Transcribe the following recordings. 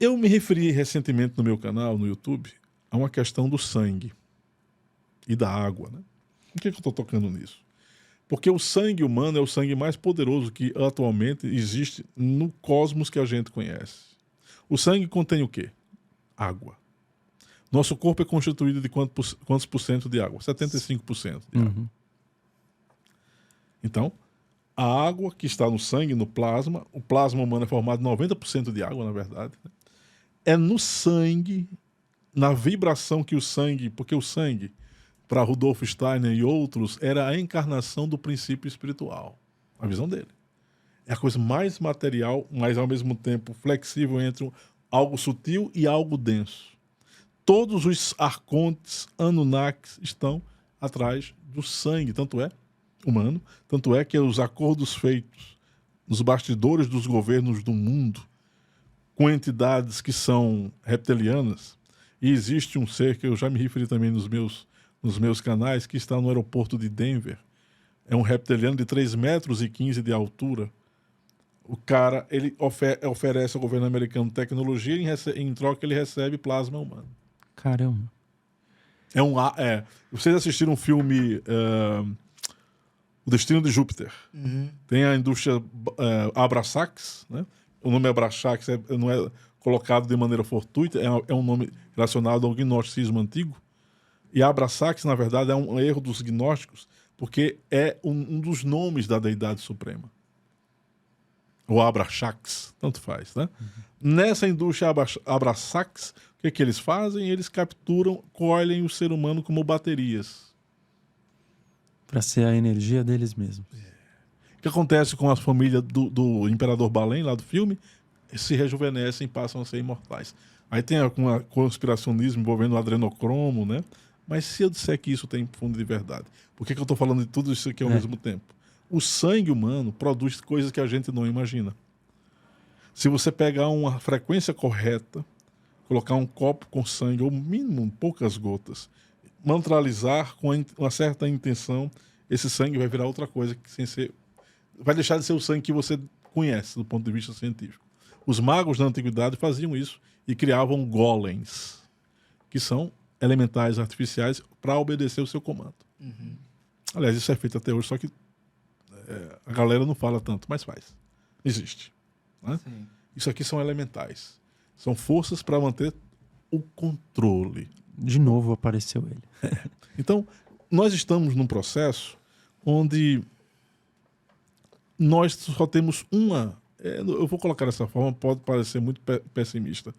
Eu me referi recentemente no meu canal, no YouTube, a uma questão do sangue e da água, né? Por que eu estou tocando nisso? Porque o sangue humano é o sangue mais poderoso que atualmente existe no cosmos que a gente conhece. O sangue contém o quê? Água. Nosso corpo é constituído de quantos por cento de água? 75% de água. Uhum. Então, a água que está no sangue, no plasma, o plasma humano é formado de 90% de água, na verdade, né? É no sangue, na vibração que o sangue, porque o sangue, para Rudolf Steiner e outros, era a encarnação do princípio espiritual. A visão dele. É a coisa mais material, mas ao mesmo tempo flexível entre algo sutil e algo denso. Todos os arcontes, Anunnakis estão atrás do sangue, tanto é humano, tanto é que os acordos feitos nos bastidores dos governos do mundo com entidades que são reptilianas, e existe um ser que eu já me referi também nos meus canais, que está no aeroporto de Denver. É um reptiliano de 3,15 metros de altura. O cara, ele oferece ao governo americano tecnologia e em troca ele recebe plasma humano. Caramba. Vocês assistiram um filme O Destino de Júpiter? Tem a indústria Abrasax, né? O nome Abrasax não é colocado de maneira fortuita, é um nome relacionado ao gnosticismo antigo. E Abrasax, na verdade, é um erro dos gnósticos, porque é um dos nomes da deidade suprema. Ou Abrasax, tanto faz, né? Nessa indústria Abrasax, o que eles fazem? Eles capturam, colhem o ser humano como baterias. Para ser a energia deles mesmos. O que acontece com a família do Imperador Balém, lá do filme? Se rejuvenescem e passam a ser imortais. Aí tem um conspiracionismo envolvendo o adrenocromo, né? Mas se eu disser que isso tem fundo de verdade, por que eu estou falando de tudo isso aqui ao mesmo tempo? O sangue humano produz coisas que a gente não imagina. Se você pegar uma frequência correta, colocar um copo com sangue, ou mínimo poucas gotas, mantralizar com uma certa intenção, esse sangue vai virar outra coisa, vai deixar de ser o sangue que você conhece do ponto de vista científico. Os magos da antiguidade faziam isso e criavam golems, que são elementais artificiais para obedecer o seu comando. Aliás, isso é feito até hoje, só que a galera não fala tanto, mas faz. Existe. Né? Isso aqui são elementais. São forças para manter o controle. De novo apareceu ele. Então, nós estamos num processo onde nós só temos uma... eu vou colocar dessa forma, pode parecer muito pessimista.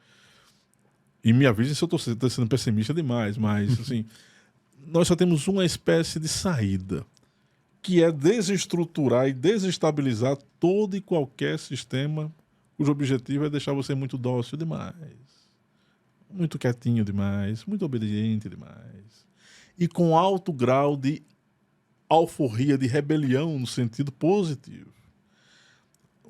E me avisem se eu estou sendo pessimista demais, mas assim, nós só temos uma espécie de saída, que é desestruturar e desestabilizar todo e qualquer sistema cujo objetivo é deixar você muito dócil demais, muito quietinho demais, muito obediente demais, e com alto grau de alforria, de rebelião no sentido positivo.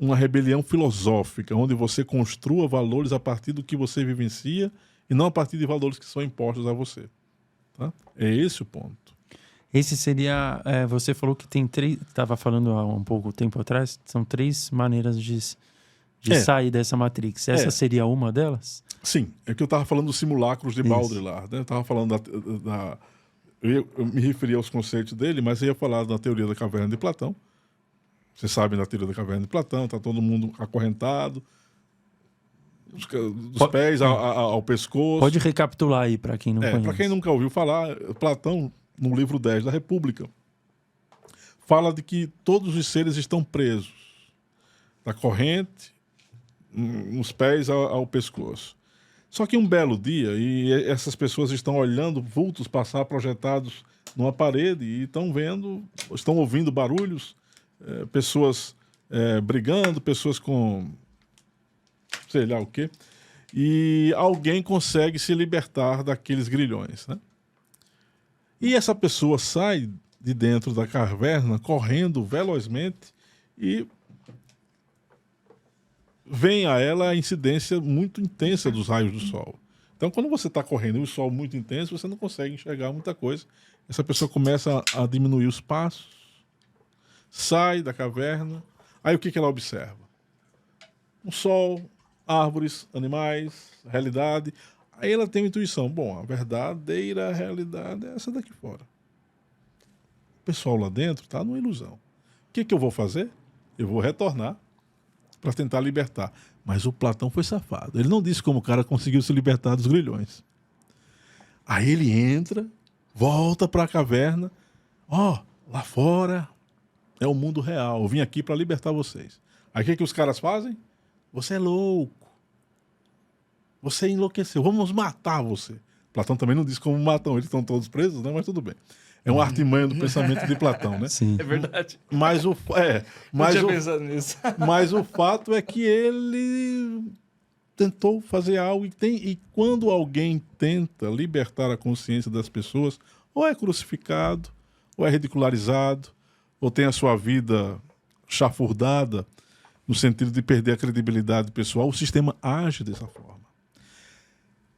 Uma rebelião filosófica, onde você construa valores a partir do que você vivencia e não a partir de valores que são impostos a você. Tá? É esse o ponto. Esse seria... você falou que tem três... Estava falando há um pouco tempo atrás, são 3 maneiras de sair dessa Matrix. Essa seria uma delas? Sim. É que eu estava falando dos simulacros de Baudrillard. Né? Eu estava falando eu me referi aos conceitos dele, mas eu ia falar da teoria da caverna de Platão. Você sabe da teoria da caverna de Platão, está todo mundo acorrentado, dos pés ao pescoço. Pode recapitular aí para quem não conhece. Para quem nunca ouviu falar, Platão, no livro 10 da República, fala de que todos os seres estão presos da corrente, nos pés ao pescoço. Só que um belo dia, e essas pessoas estão olhando vultos passar projetados numa parede e estão ouvindo barulhos, pessoas brigando, pessoas com sei lá o quê, e alguém consegue se libertar daqueles grilhões, né? E essa pessoa sai de dentro da caverna correndo velozmente e vem a ela a incidência muito intensa dos raios do sol. Então, quando você está correndo e o sol muito intenso, você não consegue enxergar muita coisa. Essa pessoa começa a diminuir os passos, sai da caverna. Aí o que ela observa? O sol, árvores, animais, realidade. Aí ela tem uma intuição. Bom, a verdadeira realidade é essa daqui fora. O pessoal lá dentro está numa ilusão. O que eu vou fazer? Eu vou retornar para tentar libertar. Mas o Platão foi safado. Ele não disse como o cara conseguiu se libertar dos grilhões. Aí ele entra, volta para a caverna. Lá fora é o mundo real. Eu vim aqui para libertar vocês. Aí o que os caras fazem? Você é louco. Você enlouqueceu. Vamos matar você. Platão também não diz como matam. Eles estão todos presos, né? Mas tudo bem. É uma artimanha do pensamento de Platão, né? Sim. É verdade. Mas Não tinha pensado nisso. Mas o fato é que ele tentou fazer algo e quando alguém tenta libertar a consciência das pessoas, ou é crucificado, ou é ridicularizado, ou tem a sua vida chafurdada, no sentido de perder a credibilidade pessoal, o sistema age dessa forma.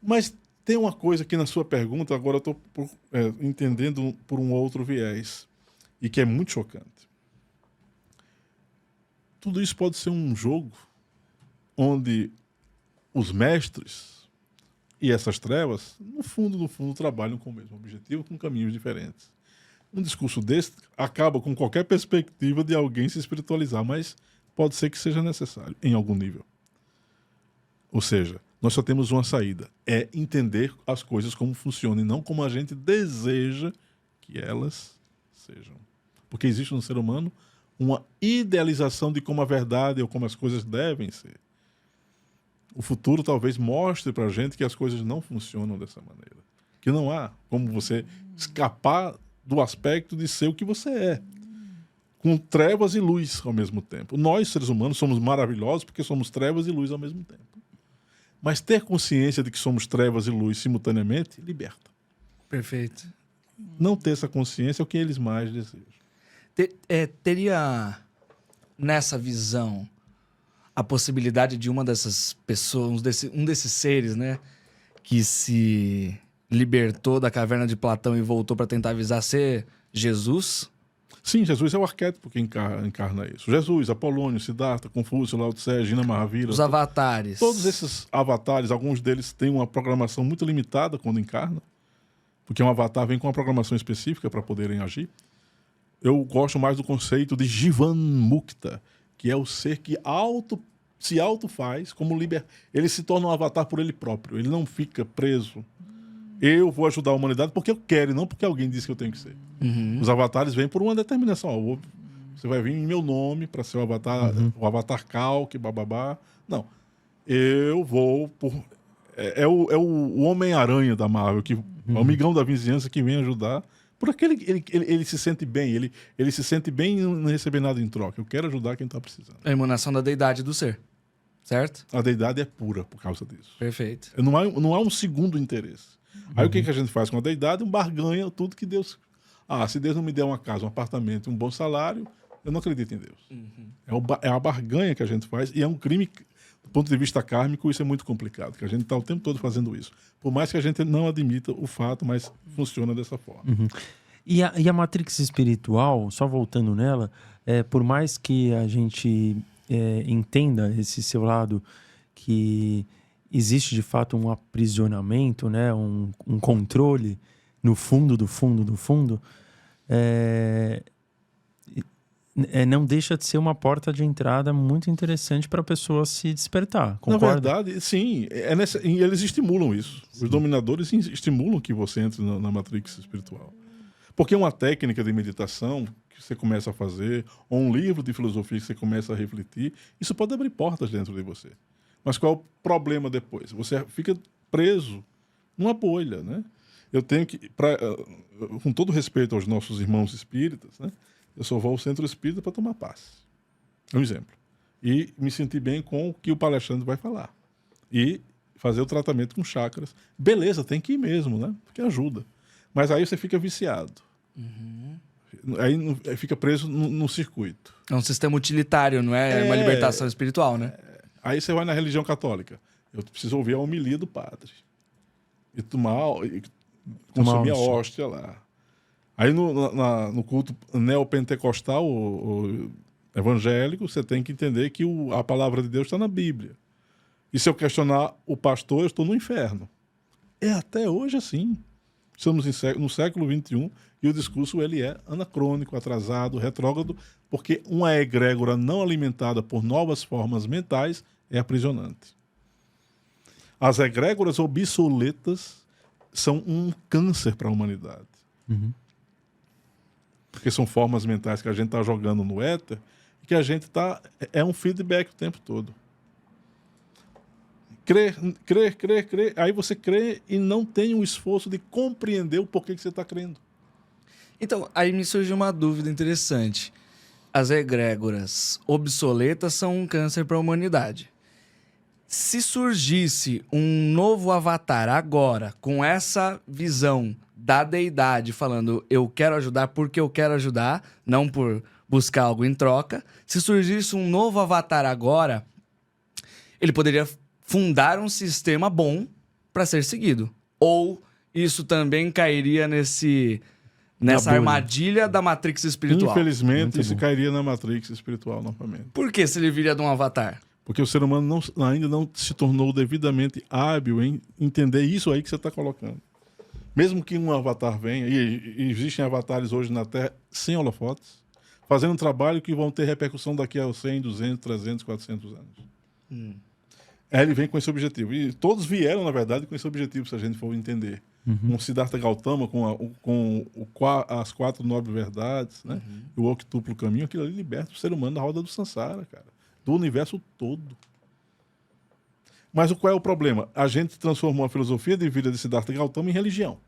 Mas tem uma coisa que na sua pergunta, agora eu estou entendendo por um outro viés, e que é muito chocante. Tudo isso pode ser um jogo onde os mestres e essas trevas, no fundo, trabalham com o mesmo objetivo, com caminhos diferentes. Um discurso desse acaba com qualquer perspectiva de alguém se espiritualizar, mas pode ser que seja necessário, em algum nível. Ou seja, nós só temos uma saída, é entender as coisas como funcionam e não como a gente deseja que elas sejam. Porque existe no ser humano uma idealização de como a verdade ou como as coisas devem ser. O futuro talvez mostre para a gente que as coisas não funcionam dessa maneira. Que não há como você escapar do aspecto de ser o que você é. Com trevas e luz ao mesmo tempo. Nós, seres humanos, somos maravilhosos porque somos trevas e luz ao mesmo tempo. Mas ter consciência de que somos trevas e luz simultaneamente, liberta. Perfeito. Não ter essa consciência é o que eles mais desejam. Teria nessa visão a possibilidade de uma dessas pessoas, um desses seres, né, que se libertou da caverna de Platão e voltou para tentar avisar ser Jesus? Sim, Jesus é o arquétipo que encarna isso. Jesus, Apolônio, Siddhartha, Confúcio, Lao Tse, Gina Mahavira. Os avatares. Todos esses avatares, alguns deles têm uma programação muito limitada quando encarnam, porque um avatar vem com uma programação específica para poderem agir. Eu gosto mais do conceito de Jivan Mukta, que é o ser que se auto-faz como ele se torna um avatar por ele próprio. Ele não fica preso. Eu vou ajudar a humanidade porque eu quero e não porque alguém disse que eu tenho que ser. Uhum. Os avatares vêm por uma determinação. Você vai vir em meu nome para ser o avatar, o avatar Kalki, bababá. Não. Eu vou por... É o Homem-Aranha da Marvel, que, o amigão da vizinhança que vem ajudar. Por aquele ele se sente bem. Ele se sente bem e não receber nada em troca. Eu quero ajudar quem está precisando. A emanação da deidade do ser. Certo? A deidade é pura por causa disso. Perfeito. Não há um segundo interesse. Aí o que a gente faz com a deidade? Um barganha tudo que Deus... se Deus não me der uma casa, um apartamento, um bom salário, eu não acredito em Deus. É a barganha que a gente faz e é um crime, do ponto de vista kármico, isso é muito complicado, que a gente está o tempo todo fazendo isso. Por mais que a gente não admita o fato, mas funciona dessa forma. E a Matrix espiritual, só voltando nela, por mais que a gente entenda esse seu lado que existe de fato um aprisionamento, né, um controle no fundo do fundo, não deixa de ser uma porta de entrada muito interessante para a pessoa se despertar, concorda? Na verdade, sim, e eles estimulam isso. Sim. Os dominadores estimulam que você entre na Matrix espiritual. Porque uma técnica de meditação que você começa a fazer, ou um livro de filosofia que você começa a refletir, isso pode abrir portas dentro de você. Mas qual é o problema depois? Você fica preso numa bolha, né? Eu tenho que, com todo respeito aos nossos irmãos espíritas, né? Eu só vou ao centro espírita para tomar paz. É um exemplo. E me sentir bem com o que o palestrante vai falar. E fazer o tratamento com chakras. Beleza, tem que ir mesmo, né? Porque ajuda. Mas aí você fica viciado. Aí fica preso no circuito. É um sistema utilitário, não é uma libertação espiritual, né? Aí você vai na religião católica. Eu preciso ouvir a homilia do padre. E consumir a hóstia lá. Aí no culto neopentecostal, o evangélico, você tem que entender que a palavra de Deus está na Bíblia. E se eu questionar o pastor, eu estou no inferno. É até hoje assim. Estamos no século XXI e o discurso ele é anacrônico, atrasado, retrógrado, porque uma egrégora não alimentada por novas formas mentais é aprisionante. As egrégoras obsoletas são um câncer para a humanidade. Porque são formas mentais que a gente está jogando no éter e que a gente está... É um feedback o tempo todo. Crer. Aí você crê e não tem o esforço de compreender o porquê que você está crendo. Então, aí me surgiu uma dúvida interessante. As egrégoras obsoletas são um câncer para a humanidade. Se surgisse um novo avatar agora, com essa visão da deidade, falando eu quero ajudar porque eu quero ajudar, não por buscar algo em troca. Se surgisse um novo avatar agora, ele poderia fundar um sistema bom para ser seguido. Ou isso também cairia nessa armadilha da Matrix espiritual? Infelizmente, isso cairia na Matrix espiritual novamente. Por que se ele viria de um avatar? Porque o ser humano ainda não se tornou devidamente hábil em entender isso aí que você está colocando. Mesmo que um avatar venha, e existem avatares hoje na Terra sem holofotes, fazendo um trabalho que vão ter repercussão daqui a 100, 200, 300, 400 anos. Ele vem com esse objetivo. E todos vieram, na verdade, com esse objetivo, se a gente for entender. Um Siddhartha Gautama com as 4 nobres verdades, né? E o octuplo caminho, aquilo ali liberta o ser humano da roda do Sansara, cara. Do universo todo. Mas qual é o problema? A gente transformou a filosofia de vida de Siddhartha Gautama em religião.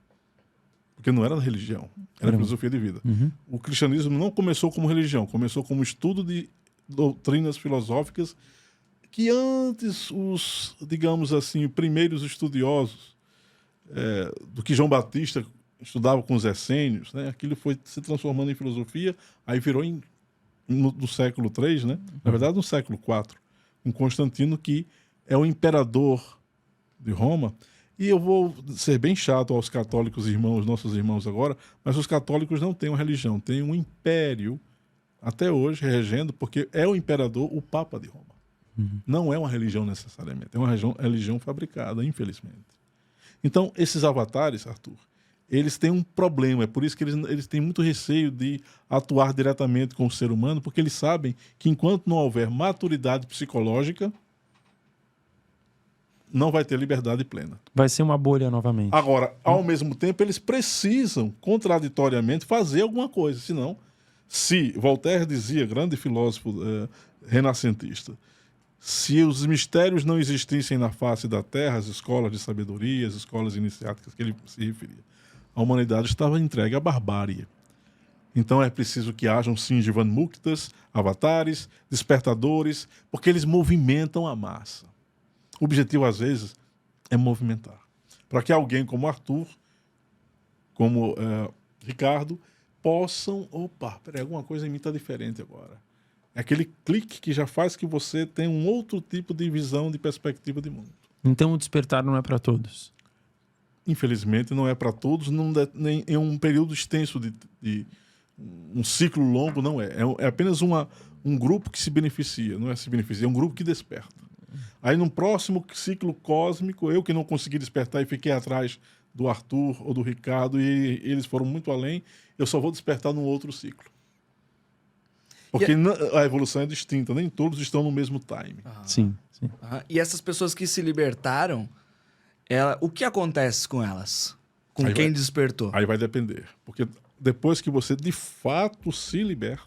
Porque não era religião, era filosofia de vida. O cristianismo não começou como religião, começou como estudo de doutrinas filosóficas que antes os, digamos assim, primeiros estudiosos do que João Batista estudava com os essênios, né? Aquilo foi se transformando em filosofia, aí virou no século III, né? Na verdade no século IV, com Constantino, que é o imperador de Roma. E eu vou ser bem chato aos católicos irmãos, nossos irmãos agora, mas os católicos não têm uma religião, têm um império até hoje regendo, porque é o imperador, o Papa de Roma. Não é uma religião necessariamente, é uma religião fabricada, infelizmente. Então, esses avatares, Arthur, eles têm um problema, é por isso que eles têm muito receio de atuar diretamente com o ser humano, porque eles sabem que enquanto não houver maturidade psicológica, não vai ter liberdade plena. Vai ser uma bolha novamente. Agora, ao mesmo tempo, eles precisam, contraditoriamente, fazer alguma coisa. Senão, se Voltaire dizia, grande filósofo renascentista, se os mistérios não existissem na face da Terra, as escolas de sabedoria, as escolas iniciáticas que ele se referia, a humanidade estava entregue à barbárie. Então é preciso que hajam, sim, Jivanmuktas, avatares, despertadores, porque eles movimentam a massa. O objetivo, às vezes, é movimentar. Para que alguém como Arthur, como Ricardo, possam... Opa, peraí, alguma coisa em mim está diferente agora. É aquele clique que já faz que você tenha um outro tipo de visão, de perspectiva de mundo. Então o despertar não é para todos? Infelizmente, não é para todos, nem em um período extenso de um ciclo longo, não é. É apenas um grupo que se beneficia, não é se beneficia, é um grupo que desperta. Aí, num próximo ciclo cósmico, eu que não consegui despertar e fiquei atrás do Arthur ou do Ricardo, e eles foram muito além, eu só vou despertar num outro ciclo. Porque a evolução é distinta, nem todos estão no mesmo time. Sim. E essas pessoas que se libertaram, o que acontece com elas? Com Aí quem despertou? Aí vai depender. Porque depois que você, de fato, se liberta,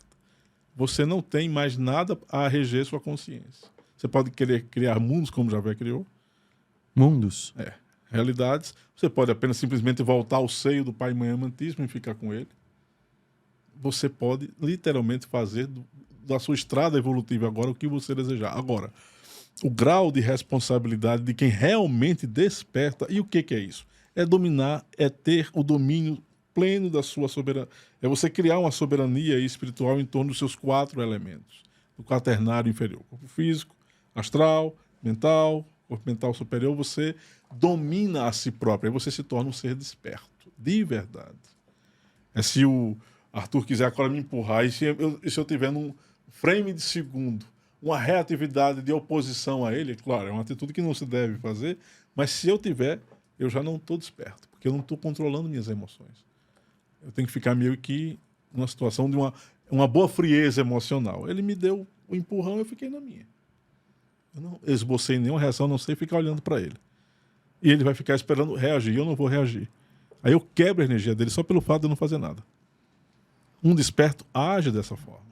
você não tem mais nada a reger sua consciência. Você pode querer criar mundos como Javé criou. Mundos? Realidades. Você pode apenas simplesmente voltar ao seio do Pai e Mãe amantíssimo e ficar com ele. Você pode literalmente fazer da sua estrada evolutiva agora o que você desejar. Agora, o grau de responsabilidade de quem realmente desperta, e o que é isso? É dominar, é ter o domínio pleno da sua soberania. É você criar uma soberania espiritual em torno dos seus 4 elementos. Do quaternário inferior, corpo físico, astral, mental, corpo mental superior, você domina a si próprio, aí você se torna um ser desperto, de verdade. É se o Arthur quiser agora me empurrar, e se eu tiver num frame de segundo uma reatividade de oposição a ele, claro, é uma atitude que não se deve fazer, mas se eu tiver, eu já não estou desperto, porque eu não estou controlando minhas emoções. Eu tenho que ficar meio que numa situação de uma boa frieza emocional. Ele me deu o empurrão, eu fiquei na minha. Eu não esbocei nenhuma reação, a não sei ficar olhando para ele. E ele vai ficar esperando reagir, eu não vou reagir. Aí eu quebro a energia dele só pelo fato de eu não fazer nada. Um desperto age dessa forma.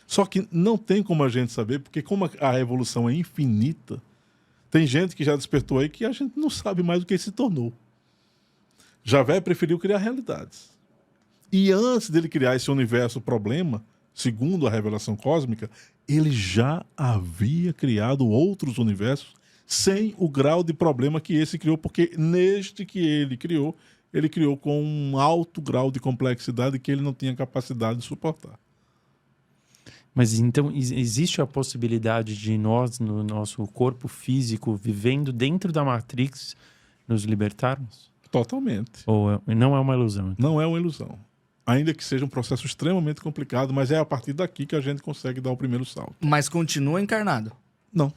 Só que não tem como a gente saber, porque como a evolução é infinita, tem gente que já despertou aí que a gente não sabe mais o que ele se tornou. Javé preferiu criar realidades. E antes dele criar esse universo problema, segundo a revelação cósmica, ele já havia criado outros universos sem o grau de problema que esse criou, porque neste que ele criou com um alto grau de complexidade que ele não tinha capacidade de suportar. Mas então existe a possibilidade de nós, no nosso corpo físico, vivendo dentro da Matrix, nos libertarmos? Totalmente. Ou não é uma ilusão? Então? Não é uma ilusão. Ainda que seja um processo extremamente complicado, mas é a partir daqui que a gente consegue dar o primeiro salto. Mas continua encarnado. Não.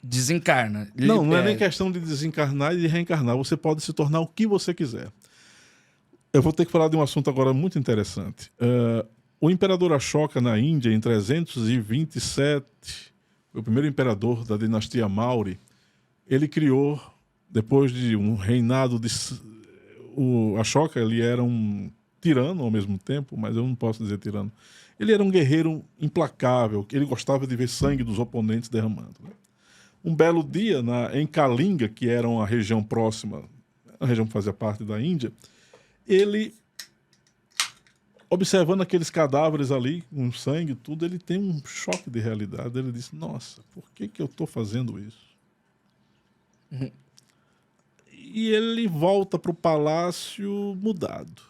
Desencarna. Não é nem questão de desencarnar e de reencarnar. Você pode se tornar o que você quiser. Eu vou ter que falar de um assunto agora muito interessante. O imperador Ashoka, na Índia, em 327, o primeiro imperador da dinastia Maurya, ele criou, depois de um reinado de... O Ashoka, ele era um tirano ao mesmo tempo, mas eu não posso dizer tirano. Ele era um guerreiro implacável, ele gostava de ver sangue dos oponentes derramando. Né? Um belo dia, em Kalinga, que era uma região próxima, a região que fazia parte da Índia, ele, observando aqueles cadáveres ali, com sangue e tudo, ele tem um choque de realidade. Ele disse, nossa, por que eu estou fazendo isso? Uhum. E ele volta para o palácio mudado.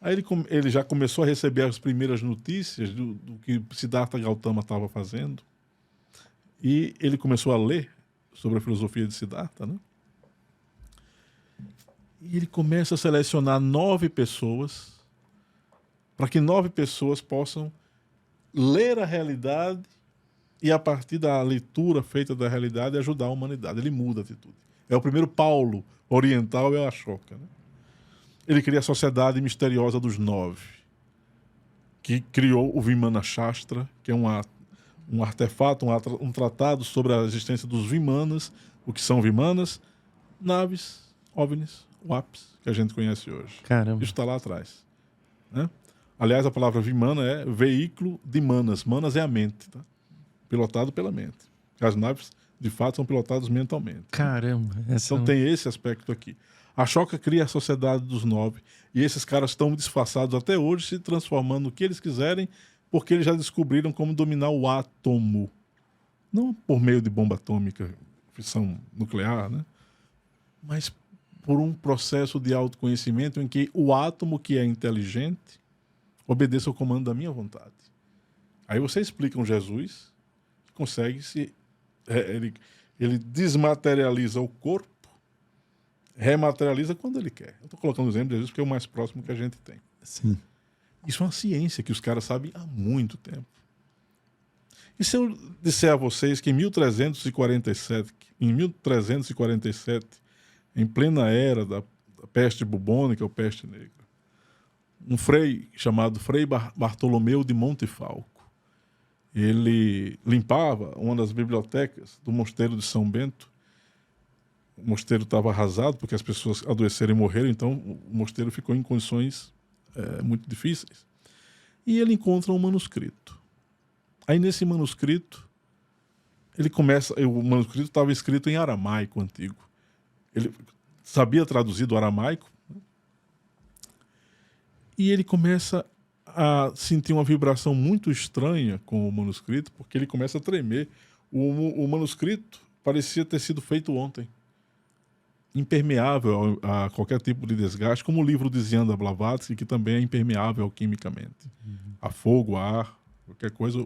Aí ele já começou a receber as primeiras notícias do que Siddhartha Gautama estava fazendo. E ele começou a ler sobre a filosofia de Siddhartha, né? E ele começa a selecionar 9 pessoas para que 9 pessoas possam ler a realidade e, a partir da leitura feita da realidade, ajudar a humanidade. Ele muda a atitude. É o primeiro Paulo oriental, é o Ashoka, né? Ele cria a Sociedade Misteriosa dos 9, que criou o Vimana Shastra, que é um artefato, um tratado sobre a existência dos Vimanas, o que são Vimanas, naves, OVNIs, WAPs, que a gente conhece hoje. Caramba. Isso está lá atrás. Né? Aliás, a palavra Vimana é veículo de Manas. Manas é a mente, tá? Pilotado pela mente. As naves, de fato, são pilotadas mentalmente. Caramba. Então tem esse aspecto aqui. A Ashoka cria a Sociedade dos 9 e esses caras estão disfarçados até hoje, se transformando no que eles quiserem, porque eles já descobriram como dominar o átomo. Não por meio de bomba atômica, fissão nuclear, né? Mas por um processo de autoconhecimento em que o átomo que é inteligente obedeça ao comando da minha vontade. Aí você explica um Jesus que consegue ele desmaterializa o corpo, rematerializa quando ele quer. Eu estou colocando o exemplo de Jesus porque é o mais próximo que a gente tem. Sim. Isso é uma ciência que os caras sabem há muito tempo. E se eu disser a vocês que em 1347, em plena era da peste bubônica ou peste negra, um frei chamado Frei Bartolomeu de Montefalco, ele limpava uma das bibliotecas do mosteiro de São Bento. O mosteiro estava arrasado porque as pessoas adoeceram e morreram, então o mosteiro ficou em condições muito difíceis. E ele encontra um manuscrito. Aí nesse manuscrito, o manuscrito estava escrito em aramaico antigo. Ele sabia traduzir do aramaico, né? E ele começa a sentir uma vibração muito estranha com o manuscrito, porque ele começa a tremer. O manuscrito parecia ter sido feito ontem, impermeável a qualquer tipo de desgaste, como o livro de Zianda Blavatsky, que também é impermeável quimicamente. A fogo, a ar, qualquer coisa.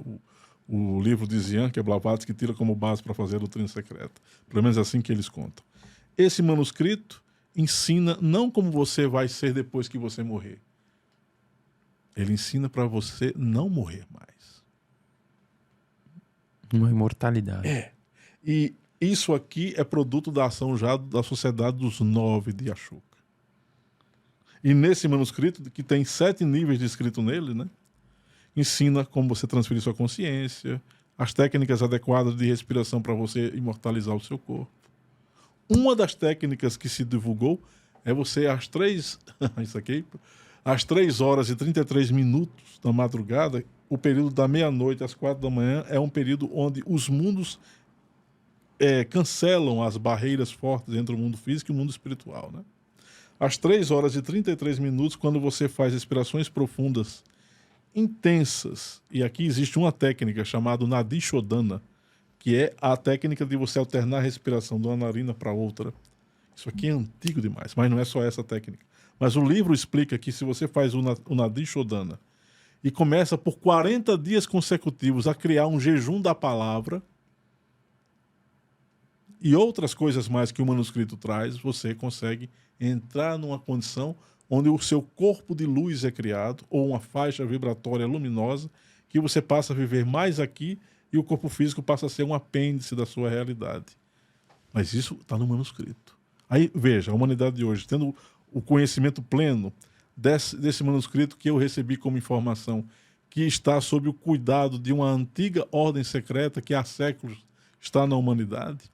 O livro de Zianda, que é Blavatsky, tira como base para fazer a doutrina secreta. Pelo menos é assim que eles contam. Esse manuscrito ensina não como você vai ser depois que você morrer. Ele ensina para você não morrer mais. Uma imortalidade. E isso aqui é produto da ação já da Sociedade dos Nove de Ashoka. E nesse manuscrito, que tem 7 níveis de escrito nele, né? Ensina como você transferir sua consciência, as técnicas adequadas de respiração para você imortalizar o seu corpo. Uma das técnicas que se divulgou é você às 3 horas e 33 minutos da madrugada, o período da meia-noite às 4 da manhã é um período onde os mundos cancelam as barreiras fortes entre o mundo físico e o mundo espiritual, né? Às 3 horas e 33 minutos, quando você faz respirações profundas, intensas, e aqui existe uma técnica chamada Nadi Shodhana, que é a técnica de você alternar a respiração de uma narina para outra. Isso aqui é antigo demais, mas não é só essa técnica. Mas o livro explica que se você faz o Nadi Shodhana e começa por 40 dias consecutivos a criar um jejum da palavra e outras coisas mais que o manuscrito traz, você consegue entrar numa condição onde o seu corpo de luz é criado, ou uma faixa vibratória luminosa, que você passa a viver mais aqui e o corpo físico passa a ser um apêndice da sua realidade. Mas isso está no manuscrito. Aí, veja, a humanidade de hoje, tendo o conhecimento pleno desse manuscrito que eu recebi como informação, que está sob o cuidado de uma antiga ordem secreta que há séculos está na humanidade.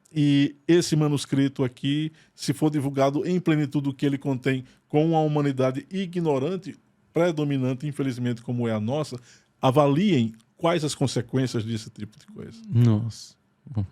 E esse manuscrito aqui, se for divulgado em plenitude o que ele contém com uma humanidade ignorante, predominante, infelizmente, como é a nossa, avaliem quais as consequências desse tipo de coisa. Nossa. Bom.